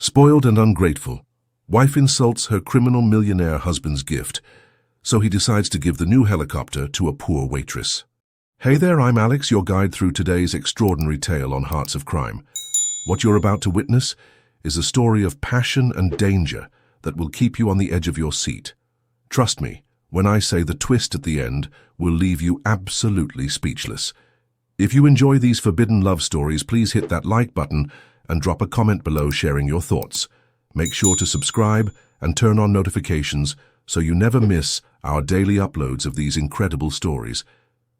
Spoiled and ungrateful, wife insults her criminal millionaire husband's gift, so he decides to give the new helicopter to a poor waitress. Hey there, I'm Alex, your guide through today's extraordinary tale on Hearts of Crime. What you're about to witness is a story of passion and danger that will keep you on the edge of your seat. Trust me, when I say the twist at the end will leave you absolutely speechless. If you enjoy these forbidden love stories, please hit that like button and drop a comment below sharing your thoughts. Make sure to subscribe and turn on notifications so you never miss our daily uploads of these incredible stories.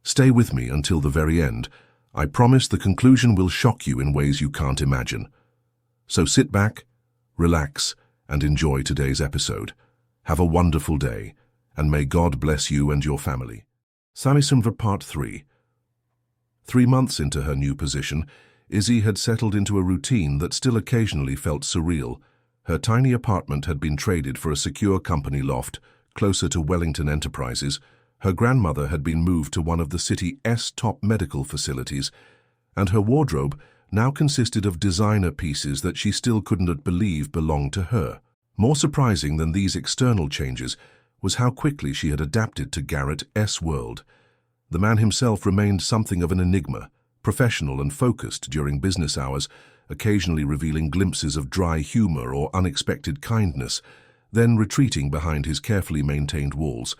Stay with me until the very end. I promise the conclusion will shock you in ways you can't imagine. So sit back, relax, and enjoy today's episode. Have a wonderful day, and may God bless you and your family. Samisunva Part 3. 3 months into her new position, Izzy had settled into a routine that still occasionally felt surreal. Her tiny apartment had been traded for a secure company loft, closer to Wellington Enterprises. Her grandmother had been moved to one of the city's top medical facilities, and her wardrobe now consisted of designer pieces that she still couldn't believe belonged to her. More surprising than these external changes was how quickly she had adapted to Garrett's world. The man himself remained something of an enigma, professional and focused during business hours, occasionally revealing glimpses of dry humor or unexpected kindness, then retreating behind his carefully maintained walls.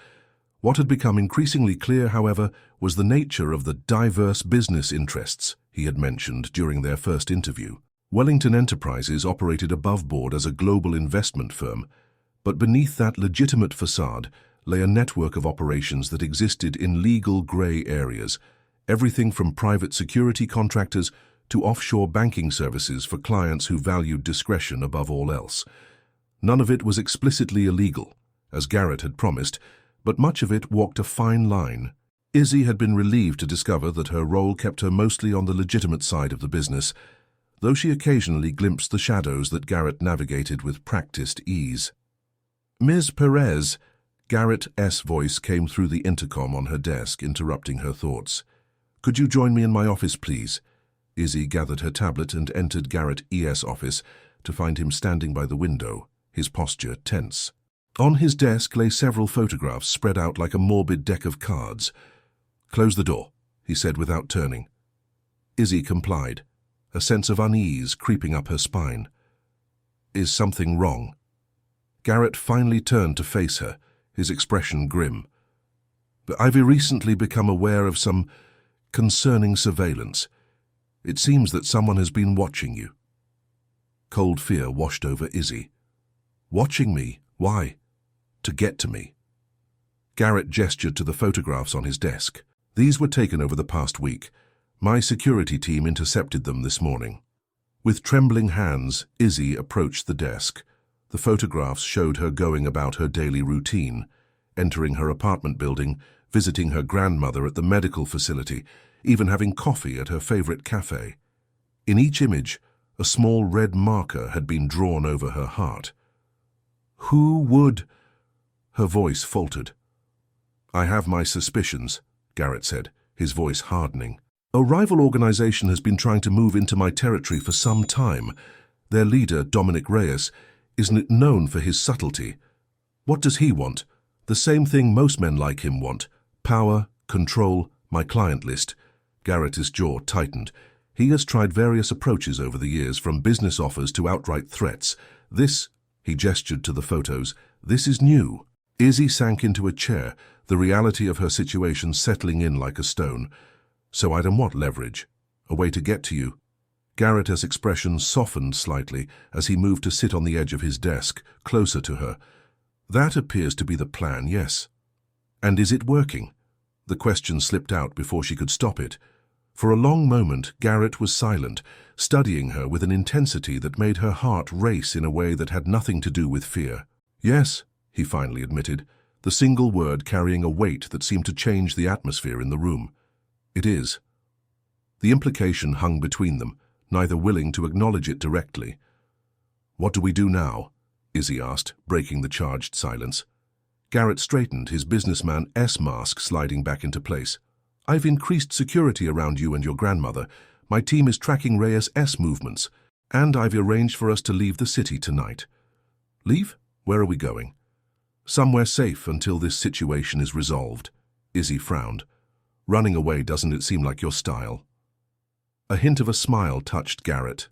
What had become increasingly clear, however, was the nature of the diverse business interests he had mentioned during their first interview. Wellington Enterprises operated above board as a global investment firm, but beneath that legitimate facade lay a network of operations that existed in legal gray areas, everything from private security contractors to offshore banking services for clients who valued discretion above all else. None of it was explicitly illegal, as Garrett had promised, but much of it walked a fine line. Izzy had been relieved to discover that her role kept her mostly on the legitimate side of the business, though she occasionally glimpsed the shadows that Garrett navigated with practiced ease. "Ms. Perez," Garrett's voice came through the intercom on her desk, interrupting her thoughts. "Could you join me in my office, please?" Izzy gathered her tablet and entered Garrett's office to find him standing by the window, his posture tense. On his desk lay several photographs spread out like a morbid deck of cards. "Close the door," he said without turning. Izzy complied, a sense of unease creeping up her spine. "Is something wrong?" Garrett finally turned to face her, his expression grim. "But I've recently become aware of some concerning surveillance. It seems that someone has been watching you." Cold fear washed over Izzy. "Watching me? Why?" "To get to me." Garrett gestured to the photographs on his desk. "These were taken over the past week. My security team intercepted them this morning." With trembling hands, Izzy approached the desk. The photographs showed her going about her daily routine, entering her apartment building, visiting her grandmother at the medical facility, even having coffee at her favorite cafe. In each image, a small red marker had been drawn over her heart. "Who would—" Her voice faltered. "I have my suspicions," Garrett said, his voice hardening. "A rival organization has been trying to move into my territory for some time. Their leader, Dominic Reyes, isn't known for his subtlety. What does he want? The same thing most men like him want. Power, control, my client list." Garrett's jaw tightened. "He has tried various approaches over the years, from business offers to outright threats. This," he gestured to the photos, "this is new." Izzy sank into a chair, the reality of her situation settling in like a stone. "So I don't want leverage. A way to get to you." Garrett's expression softened slightly as he moved to sit on the edge of his desk, closer to her. "That appears to be the plan, yes. And is it working?" The question slipped out before she could stop it. For a long moment, Garrett was silent, studying her with an intensity that made her heart race in a way that had nothing to do with fear. "Yes," he finally admitted, the single word carrying a weight that seemed to change the atmosphere in the room. "It is." The implication hung between them, neither willing to acknowledge it directly. "What do we do now?" Izzy asked, breaking the charged silence. Garrett straightened, his businessman-esque mask sliding back into place. "I've increased security around you and your grandmother. My team is tracking Reyes' movements. And I've arranged for us to leave the city tonight. Leave? Where are we going? Somewhere safe until this situation is resolved. Izzy frowned. Running away doesn't it seem like your style? A hint of a smile touched Garrett's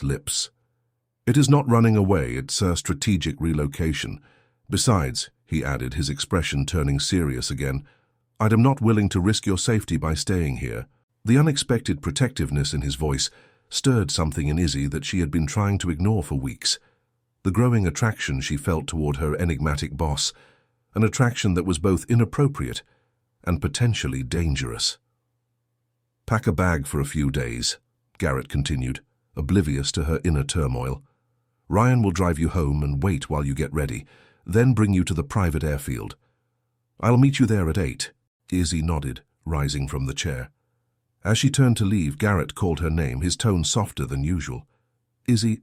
lips. It is not running away, it's a strategic relocation. Besides, he added, his expression turning serious again, I am not willing to risk your safety by staying here. The unexpected protectiveness in his voice stirred something in Izzy that she had been trying to ignore for weeks. The growing attraction she felt toward her enigmatic boss, an attraction that was both inappropriate and potentially dangerous. Pack a bag for a few days, Garrett continued, oblivious to her inner turmoil. Ryan will drive you home and wait while you get ready, then bring you to the private airfield. I'll meet you there at 8. Izzy nodded, rising from the chair. As she turned to leave, Garrett called her name, his tone softer than usual. Izzy,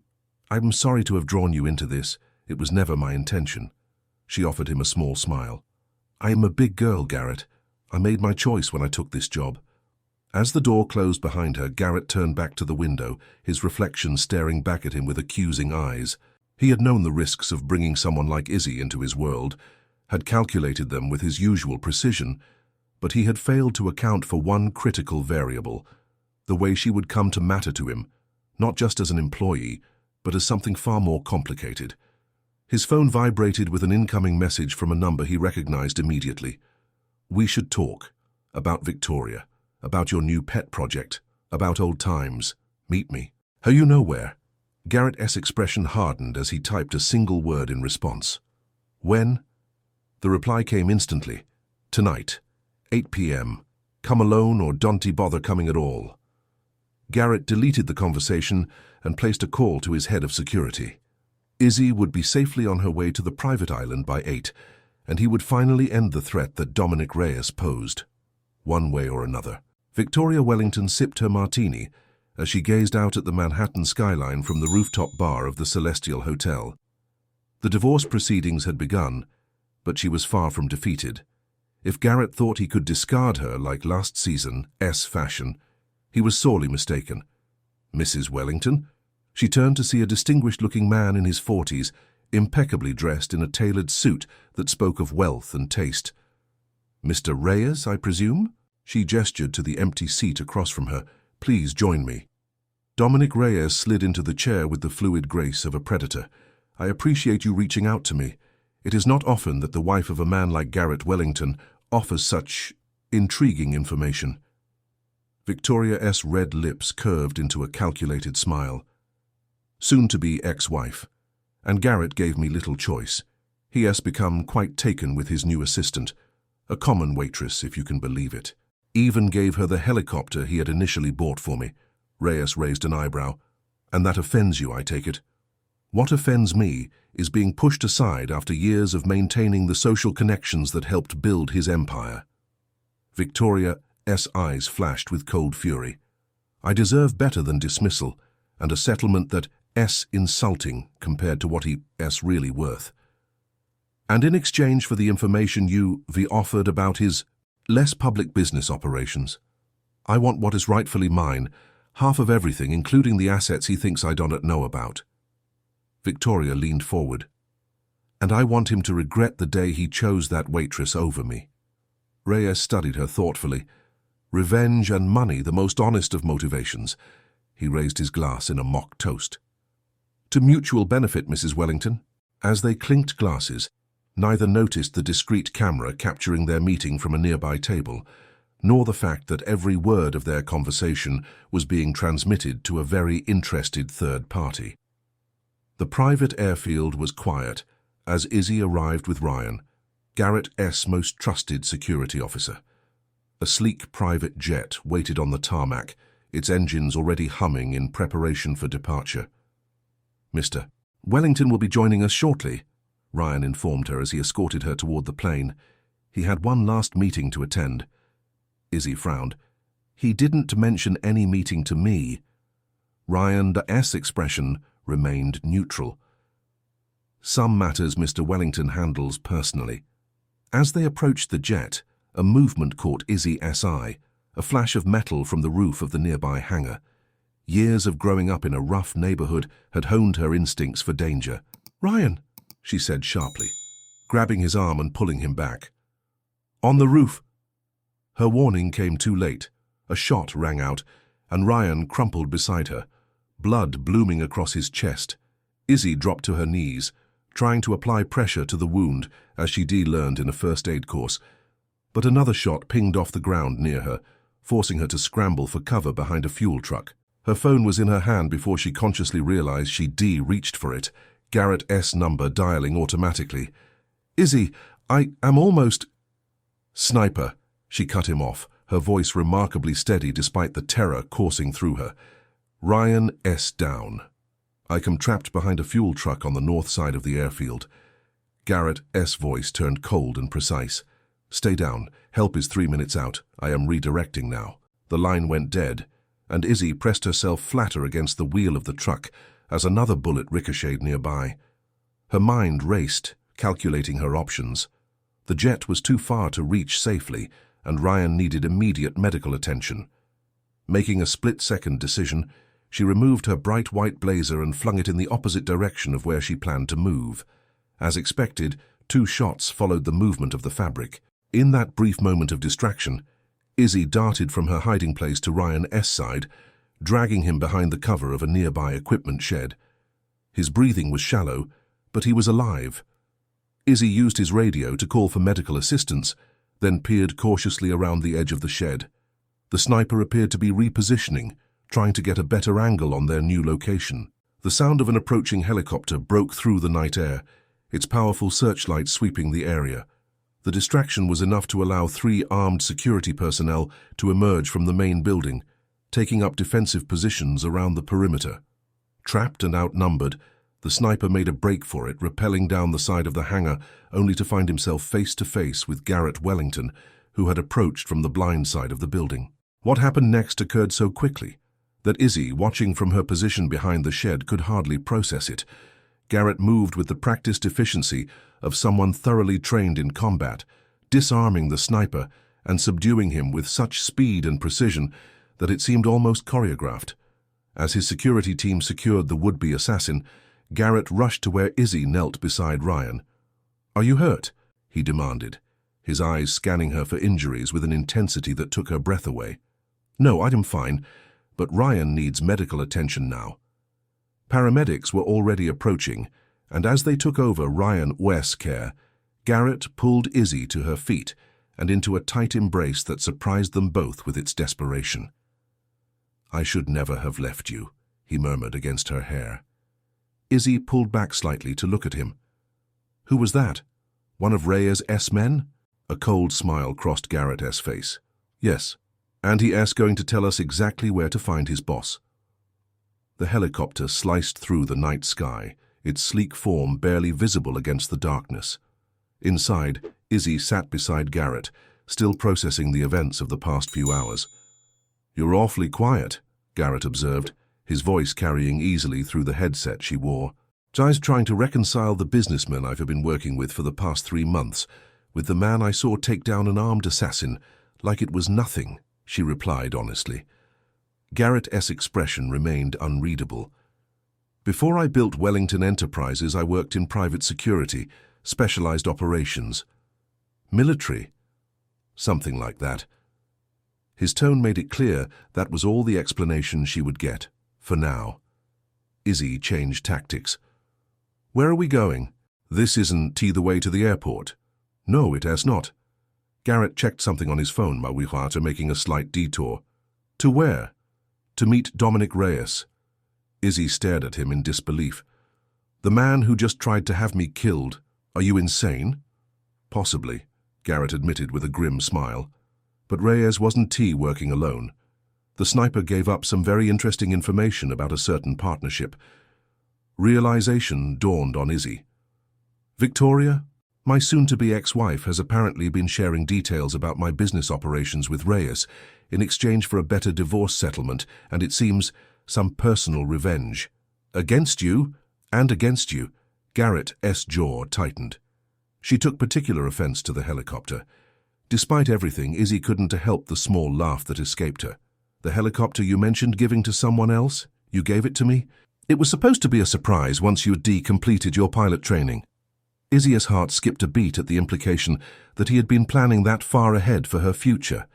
I'm sorry to have drawn you into this. It was never my intention. She offered him a small smile. I am a big girl, Garrett. I made my choice when I took this job. As the door closed behind her, Garrett turned back to the window, his reflection staring back at him with accusing eyes. He had known the risks of bringing someone like Izzy into his world, had calculated them with his usual precision, but he had failed to account for one critical variable, the way she would come to matter to him, not just as an employee, but as something far more complicated. His phone vibrated with an incoming message from a number he recognized immediately. We should talk. About Victoria. About your new pet project. About old times. Meet me. Are you nowhere? Garrett's expression hardened as he typed a single word in response. When? The reply came instantly. Tonight. 8 p.m. Come alone or don't bother coming at all. Garrett deleted the conversation and placed a call to his head of security. Izzy would be safely on her way to the private island by 8, and he would finally end the threat that Dominic Reyes posed. One way or another. Victoria Wellington sipped her martini as she gazed out at the Manhattan skyline from the rooftop bar of the Celestial Hotel. The divorce proceedings had begun, but she was far from defeated. If Garrett thought he could discard her like last season's fashion, he was sorely mistaken. Mrs. Wellington? She turned to see a distinguished-looking man in his 40s, impeccably dressed in a tailored suit that spoke of wealth and taste. Mr. Reyes, I presume? She gestured to the empty seat across from her. Please join me. Dominic Reyes slid into the chair with the fluid grace of a predator. I appreciate you reaching out to me. It is not often that the wife of a man like Garrett Wellington offers such intriguing information. Victoria's red lips curved into a calculated smile. Soon-to-be ex-wife. And Garrett gave me little choice. He has become quite taken with his new assistant, a common waitress, if you can believe it. Even gave her the helicopter he had initially bought for me. Reyes raised an eyebrow. And that offends you, I take it? What offends me is being pushed aside after years of maintaining the social connections that helped build his empire. Victoria's eyes flashed with cold fury. I deserve better than dismissal, and a settlement that's insulting compared to what he's really worth. And in exchange for the information you offered about his less public business operations, I want what is rightfully mine, half of everything, including the assets he thinks I don't know about. Victoria leaned forward. And I want him to regret the day he chose that waitress over me. Reyes studied her thoughtfully. Revenge and money, the most honest of motivations. He raised his glass in a mock toast. To mutual benefit, Mrs. Wellington. As they clinked glasses, neither noticed the discreet camera capturing their meeting from a nearby table, nor the fact that every word of their conversation was being transmitted to a very interested third party. The private airfield was quiet as Izzy arrived with Ryan, Garrett's most trusted security officer. A sleek private jet waited on the tarmac, its engines already humming in preparation for departure. Mr. Wellington will be joining us shortly, Ryan informed her as he escorted her toward the plane. He had one last meeting to attend. Izzy frowned. He didn't mention any meeting to me. Ryan's expression remained neutral. Some matters Mr. Wellington handles personally. As they approached the jet, a movement caught Izzy's eye, a flash of metal from the roof of the nearby hangar. Years of growing up in a rough neighborhood had honed her instincts for danger. "Ryan," she said sharply, grabbing his arm and pulling him back. "On the roof." Her warning came too late. A shot rang out, and Ryan crumpled beside her, blood blooming across his chest. Izzy dropped to her knees, trying to apply pressure to the wound as she learned in a first aid course. But another shot pinged off the ground near her, forcing her to scramble for cover behind a fuel truck. Her phone was in her hand before she consciously realized she reached for it, Garrett's number dialing automatically. "Izzy, I am almost—" "Sniper," she cut him off, her voice remarkably steady despite the terror coursing through her. "Ryan S. down. I am trapped behind a fuel truck on the north side of the airfield." Garrett's voice turned cold and precise. "Stay down. Help is 3 minutes out. I am redirecting now." The line went dead, and Izzy pressed herself flatter against the wheel of the truck as another bullet ricocheted nearby. Her mind raced, calculating her options. The jet was too far to reach safely, and Ryan needed immediate medical attention. Making a split-second decision, she removed her bright white blazer and flung it in the opposite direction of where she planned to move. As expected, 2 shots followed the movement of the fabric. In that brief moment of distraction, Izzy darted from her hiding place to Ryan's side, dragging him behind the cover of a nearby equipment shed. His breathing was shallow, but he was alive. Izzy used his radio to call for medical assistance, then peered cautiously around the edge of the shed. The sniper appeared to be repositioning, trying to get a better angle on their new location. The sound of an approaching helicopter broke through the night air, its powerful searchlight sweeping the area. The distraction was enough to allow 3 armed security personnel to emerge from the main building, taking up defensive positions around the perimeter. Trapped and outnumbered, the sniper made a break for it, rappelling down the side of the hangar, only to find himself face to face with Garrett Wellington, who had approached from the blind side of the building. What happened next occurred so quickly that Izzy, watching from her position behind the shed, could hardly process it. Garrett moved with the practiced efficiency of someone thoroughly trained in combat, disarming the sniper and subduing him with such speed and precision that it seemed almost choreographed. As his security team secured the would-be assassin, Garrett rushed to where Izzy knelt beside Ryan. "Are you hurt?" he demanded, his eyes scanning her for injuries with an intensity that took her breath away. "No, I'm fine, but Ryan needs medical attention now." Paramedics were already approaching, and as they took over Ryan's care, Garrett pulled Izzy to her feet and into a tight embrace that surprised them both with its desperation. "I should never have left you," he murmured against her hair. Izzy pulled back slightly to look at him. "Who was that? One of Reyes' men?" A cold smile crossed Garrett's face. "Yes, and he's going to tell us exactly where to find his boss." The helicopter sliced through the night sky, its sleek form barely visible against the darkness. Inside, Izzy sat beside Garrett, still processing the events of the past few hours. "You're awfully quiet," Garrett observed, his voice carrying easily through the headset she wore. "I's trying to reconcile the businessman I've been working with for the past 3 months with the man I saw take down an armed assassin like it was nothing," she replied honestly. Garrett's expression remained unreadable. "Before I built Wellington Enterprises, I worked in private security, specialized operations. Military? Something like that." His tone made it clear that was all the explanation she would get, for now. Izzy changed tactics. "Where are we going?" "This isn't the way to the airport." "No, it has not." Garrett checked something on his phone while we were making a slight detour. "To where?" "To meet Dominic Reyes." Izzy stared at him in disbelief. "The man who just tried to have me killed. Are you insane?" "Possibly," Garrett admitted with a grim smile. "But Reyes wasn't working alone. The sniper gave up some very interesting information about a certain partnership." Realization dawned on Izzy. "Victoria, my soon-to-be ex-wife, has apparently been sharing details about my business operations with Reyes in exchange for a better divorce settlement and, it seems, some personal revenge. Against you, and against you." Garrett's jaw tightened. She took particular offense to the helicopter. Despite everything, Izzy couldn't help the small laugh that escaped her. The helicopter you mentioned giving to someone else? You gave it to me? It was supposed to be a surprise once you had completed your pilot training. Izzy's heart skipped a beat at the implication that he had been planning that far ahead for her future.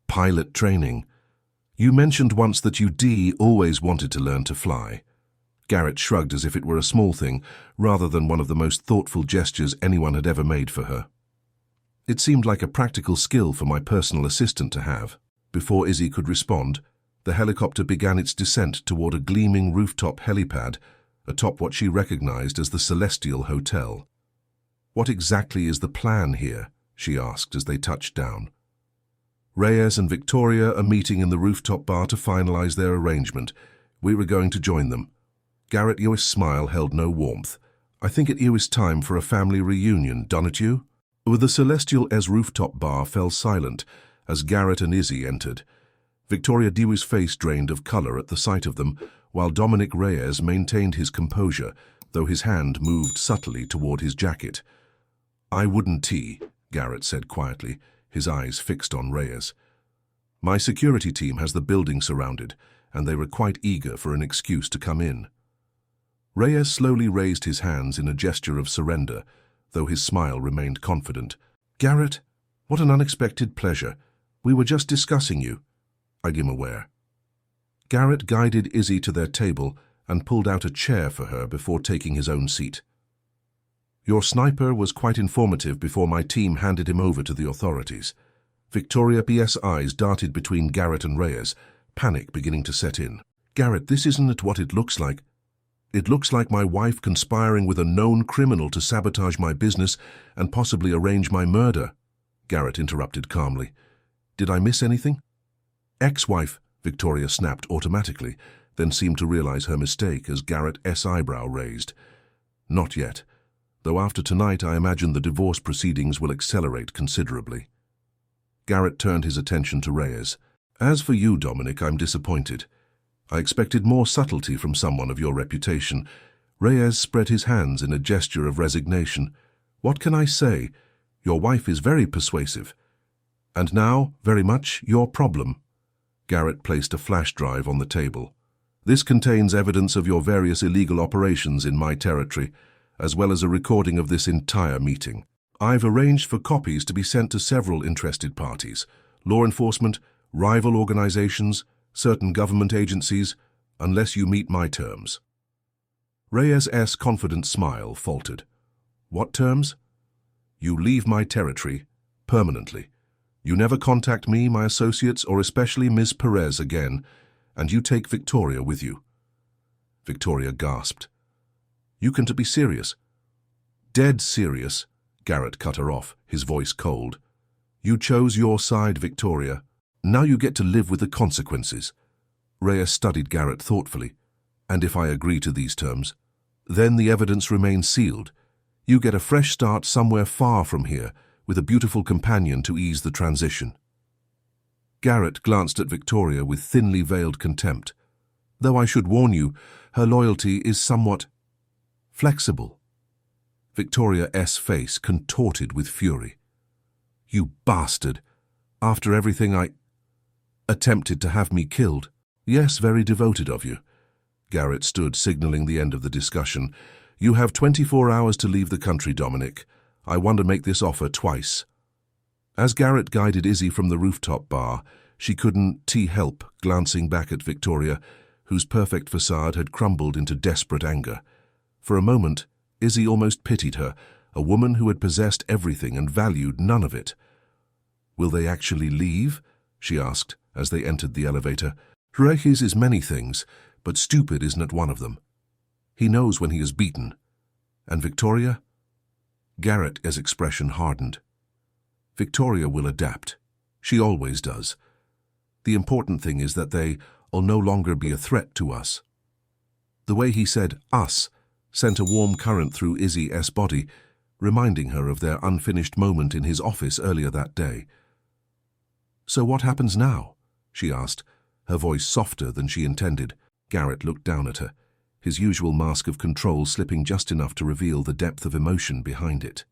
Pilot training. You mentioned once that you always wanted to learn to fly. Garrett shrugged as if it were a small thing, rather than one of the most thoughtful gestures anyone had ever made for her. It seemed like a practical skill for my personal assistant to have. Before Izzy could respond, the helicopter began its descent toward a gleaming rooftop helipad atop what she recognized as the Celestial Hotel. "What exactly is the plan here?" she asked as they touched down. "Reyes and Victoria are meeting in the rooftop bar to finalize their arrangement. We were going to join them." Garrett Ewing's smile held no warmth. "I think it is time for a family reunion, don't you?" The Celestial's rooftop bar fell silent as Garrett and Izzy entered. Victoria Dewey's face drained of color at the sight of them, while Dominic Reyes maintained his composure, though his hand moved subtly toward his jacket. "I wouldn't Garrett said quietly, his eyes fixed on Reyes. "My security team has the building surrounded, and they were quite eager for an excuse to come in." Reyes slowly raised his hands in a gesture of surrender, though his smile remained confident. "Garrett, what an unexpected pleasure. We were just discussing you. I'm aware." Garrett guided Izzy to their table and pulled out a chair for her before taking his own seat. "Your sniper was quite informative before my team handed him over to the authorities." Victoria P.'s eyes darted between Garrett and Reyes, panic beginning to set in. "Garrett, this isn't what it looks like. It looks like my wife conspiring with a known criminal to sabotage my business and possibly arrange my murder," Garrett interrupted calmly. "Did I miss anything?" "Ex-wife," Victoria snapped automatically, then seemed to realize her mistake as Garrett's eyebrow raised. "Not yet, though after tonight I imagine the divorce proceedings will accelerate considerably." Garrett turned his attention to Reyes. "As for you, Dominic, I'm disappointed. I expected more subtlety from someone of your reputation." Reyes spread his hands in a gesture of resignation. "What can I say? Your wife is very persuasive. And now, very much, your problem." Garrett placed a flash drive on the table. "This contains evidence of your various illegal operations in my territory, as well as a recording of this entire meeting. I've arranged for copies to be sent to several interested parties: law enforcement, rival organizations, certain government agencies, unless you meet my terms." Reyes' confident smile faltered. "What terms?" "You leave my territory permanently. You never contact me, my associates, or especially Ms. Perez again, and you take Victoria with you." Victoria gasped. "You can be serious." "Dead serious," Garrett cut her off, his voice cold. "You chose your side, Victoria. Now you get to live with the consequences." Reyes studied Garrett thoughtfully. "And if I agree to these terms, then the evidence remains sealed. You get a fresh start somewhere far from here, with a beautiful companion to ease the transition." Garrett glanced at Victoria with thinly veiled contempt. "Though I should warn you, her loyalty is somewhat flexible." Victoria's face contorted with fury. "You bastard! After everything I attempted to have me killed." "Yes, very devoted of you." Garrett stood, signaling the end of the discussion. "You have 24 hours to leave the country, Dominic. I want to make this offer twice." As Garrett guided Izzy from the rooftop bar, she couldn't help glancing back at Victoria, whose perfect facade had crumbled into desperate anger. For a moment, Izzy almost pitied her, a woman who had possessed everything and valued none of it. "Will they actually leave?" she asked as they entered the elevator. "Reyes is many things, but stupid isn't one of them. He knows when he is beaten. And Victoria?" Garrett's expression hardened. "Victoria will adapt. She always does. The important thing is that they'll no longer be a threat to us." The way he said "us" sent a warm current through Izzy's body, reminding her of their unfinished moment in his office earlier that day. "So what happens now?" she asked, her voice softer than she intended. Garrett looked down at her, his usual mask of control slipping just enough to reveal the depth of emotion behind it.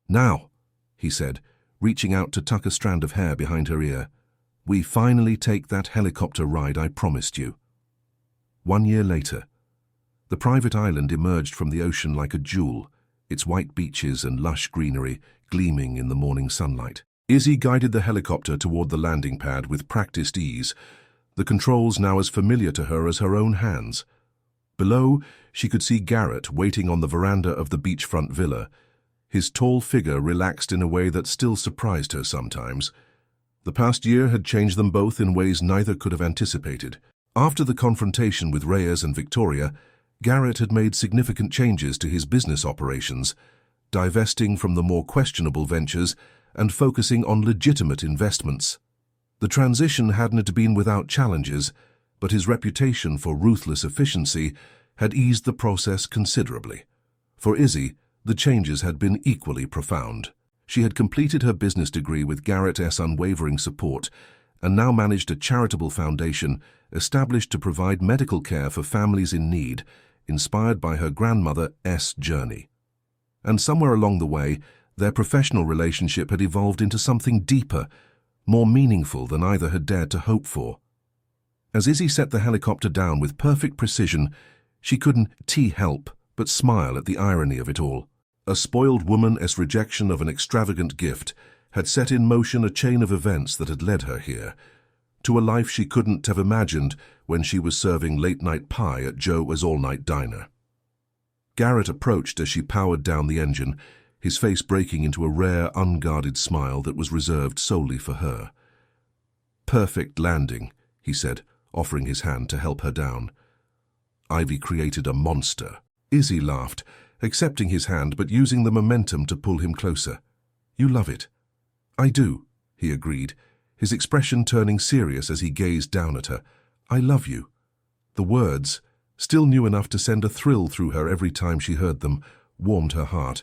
"Now," he said, reaching out to tuck a strand of hair behind her ear. We finally take that helicopter ride I promised you. 1 year later, the private island emerged from the ocean like a jewel, its white beaches and lush greenery gleaming in the morning sunlight. Izzy guided the helicopter toward the landing pad with practiced ease, the controls now as familiar to her as her own hands. Below, she could see Garrett waiting on the veranda of the beachfront villa, his tall figure relaxed in a way that still surprised her sometimes. The past year had changed them both in ways neither could have anticipated. After the confrontation with Reyes and Victoria, Garrett had made significant changes to his business operations, divesting from the more questionable ventures and focusing on legitimate investments. The transition hadn't been without challenges, but his reputation for ruthless efficiency had eased the process considerably. For Izzy, the changes had been equally profound. She had completed her business degree with Garrett's unwavering support and now managed a charitable foundation established to provide medical care for families in need, inspired by her grandmother's journey. And somewhere along the way, their professional relationship had evolved into something deeper, more meaningful than either had dared to hope for. As Izzy set the helicopter down with perfect precision, she couldn't help but smile at the irony of it all. A spoiled woman's rejection of an extravagant gift had set in motion a chain of events that had led her here, to a life she couldn't have imagined when she was serving late-night pie at Joe's all-night diner. Garrett approached as she powered down the engine, his face breaking into a rare, unguarded smile that was reserved solely for her. "Perfect landing," he said, offering his hand to help her down. "Ivy created a monster." Izzy laughed, accepting his hand but using the momentum to pull him closer. "You love it." "I do," he agreed, his expression turning serious as he gazed down at her. "I love you." The words, still new enough to send a thrill through her every time she heard them, warmed her heart.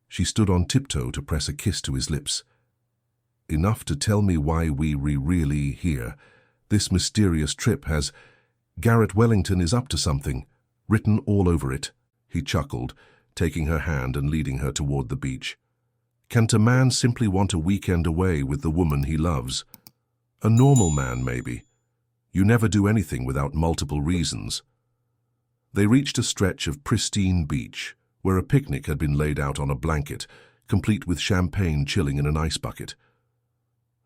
She stood on tiptoe to press a kiss to his lips. "Enough to tell me why we really here. This mysterious trip has... Garrett Wellington is up to something, written all over it." He chuckled, taking her hand and leading her toward the beach. "Can't a man simply want a weekend away with the woman he loves? A normal man, maybe. You never do anything without multiple reasons." They reached a stretch of pristine beach, where a picnic had been laid out on a blanket, complete with champagne chilling in an ice bucket.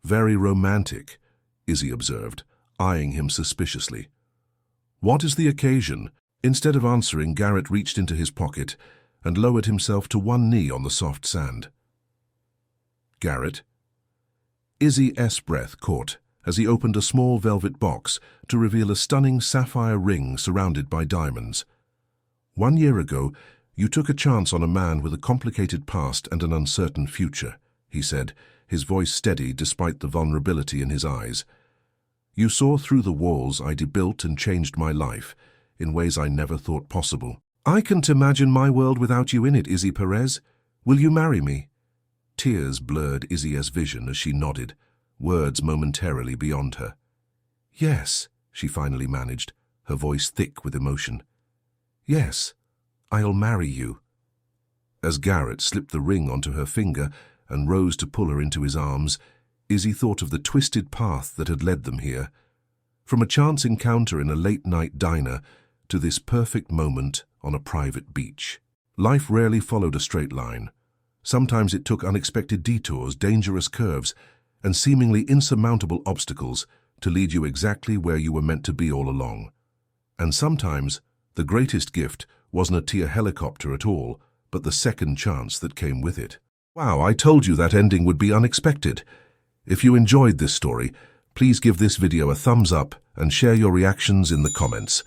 "Very romantic," Izzy observed, eyeing him suspiciously. "What is the occasion?" Instead of answering, Garrett reached into his pocket and lowered himself to one knee on the soft sand. "Garrett?" Izzy's breath caught as he opened a small velvet box to reveal a stunning sapphire ring surrounded by diamonds. "1 year ago, you took a chance on a man with a complicated past and an uncertain future," he said, his voice steady despite the vulnerability in his eyes. "You saw through the walls I'd built and changed my life in ways I never thought possible." "I can't imagine my world without you in it, Izzy Perez. Will you marry me?" Tears blurred Izzy's vision as she nodded, words momentarily beyond her. "Yes," she finally managed, her voice thick with emotion. "Yes, I'll marry you." As Garrett slipped the ring onto her finger and rose to pull her into his arms, Izzy thought of the twisted path that had led them here. From a chance encounter in a late-night diner to this perfect moment on a private beach. Life rarely followed a straight line. Sometimes it took unexpected detours, dangerous curves, and seemingly insurmountable obstacles to lead you exactly where you were meant to be all along. And sometimes the greatest gift wasn't a tier helicopter at all, but the second chance that came with it. Wow, I told you that ending would be unexpected. If you enjoyed this story, please give this video a thumbs up and share your reactions in the comments.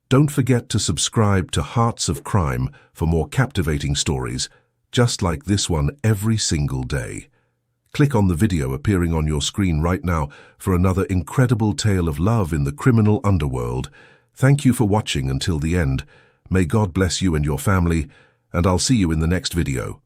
Don't forget to subscribe to Hearts of Crime for more captivating stories, just like this one every single day. Click on the video appearing on your screen right now for another incredible tale of love in the criminal underworld. Thank you for watching until the end. May God bless you and your family, and I'll see you in the next video.